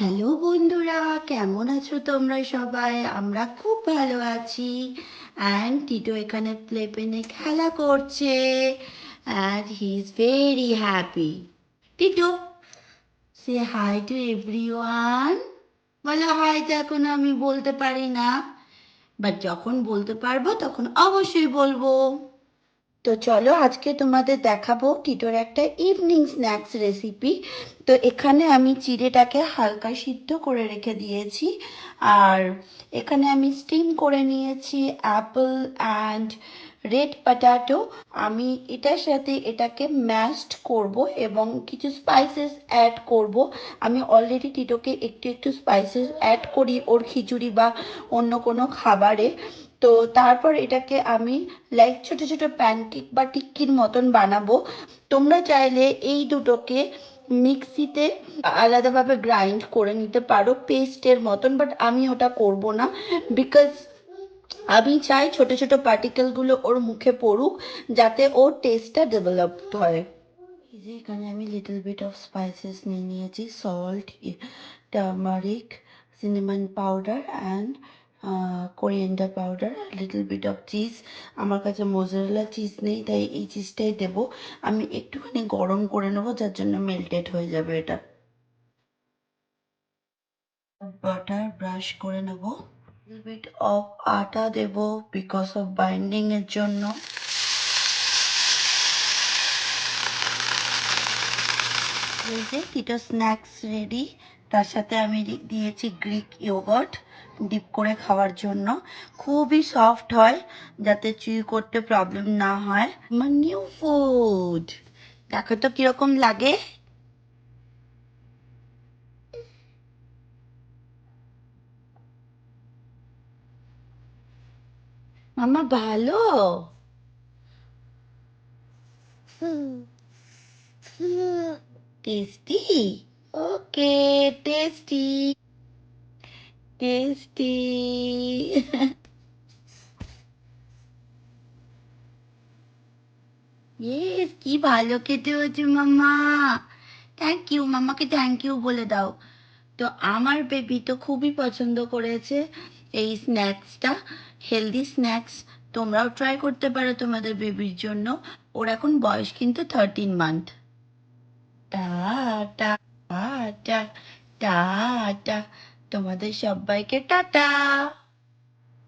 Hello বন্ধুরা, কেমন আছো তোমরা সবাই? আমরা খুব ভালো আছি। অ্যান্ড টিটো এখানে প্লে পেনে খেলা করছে, and he is very happy. Tito, say hi to everyone. বলো হাই। তো এখন আমি বলতে পারি না, বাট যখন বলতে পারবো তখন অবশ্যই বলবো। তো চলো আজকে তোমাদের দেখাবো টিটোর একটা ইভিনিং স্ন্যাক্স রেসিপি। তো এখানে আমি চিড়েটাকে হালকা সিদ্ধ করে রেখে দিয়েছি, আর এখানে আমি স্টিম করে নিয়েছি অ্যাপেল অ্যান্ড রেড পটাটো। আমি এটার সাথে এটাকে ম্যাশড করব এবং কিছু স্পাইসেস অ্যাড করব। আমি অলরেডি টিটোকে একটু একটু স্পাইসেস অ্যাড করি ওর খিচুড়ি বা অন্য কোনো খাবারে। তো তারপর এটাকে আমি লাইক ছোট ছোট প্যানকেক বা টিক্কির মতন বানাবো। তোমরা চাইলে এই দুটোকে মিক্সিতে আলাদাভাবে গ্রাইন্ড করে নিতে পারো পেস্টের মতন, বাট আমি ওটা করব না, বিকজ আমি চাই ছোট ছোট পার্টিকেলগুলো ওর মুখে পড়ুক, যাতে ওর টেস্টটা ডেভেলপড হয়। এই যে এখানে আমি লিটল বিট অফ স্পাইসেস নিয়ে নিয়েছি, salt, turmeric, cinnamon powder and coriander powder, little bit of cheese. আমার কাছে মোজারেলা চিজ নেই, তাই এই চিজটাই দেবো। আমি একটুখানি গরম করে নেবো, যার জন্য মেল্টেড হয়ে যাবে এটা। বাটার ব্রাশ করে নেব, লিটল বিট অফ আটা দেব বিকজ অফ বাইন্ডিং এর জন্য। এই যে টিটো স্ন্যাক্স রেডি। তার সাথে আমি দিয়েছি গ্রিক ইয়োগার্ট ডিপ করে খাওয়ার জন্য। খুবই সফট হয়, যাতে চুই করতে প্রবলেম না হয়। আমার নিউ ফুড, দেখো তো কিরকম লাগে। মামা ভালো? টেস্টি? ওকে, টেস্টি টেস্টি। ইয়েস, কি ভালো খেতে হয়েছে মাম্মা। থ্যাংক ইউ, মাম্মাকে থ্যাংক ইউ বলে দাও। তো আমার বেবি তো খুবই পছন্দ করেছে এই স্ন্যাক্সটা, হেলদি স্ন্যাক্স। তোমরাও ট্রাই করতে পারো তোমাদের বেবির জন্য। ওর এখন বয়স কিন্তু 13 মান্থ। টাটা, টাটা, টাটা, তোমাদের সবাইকে টাটা।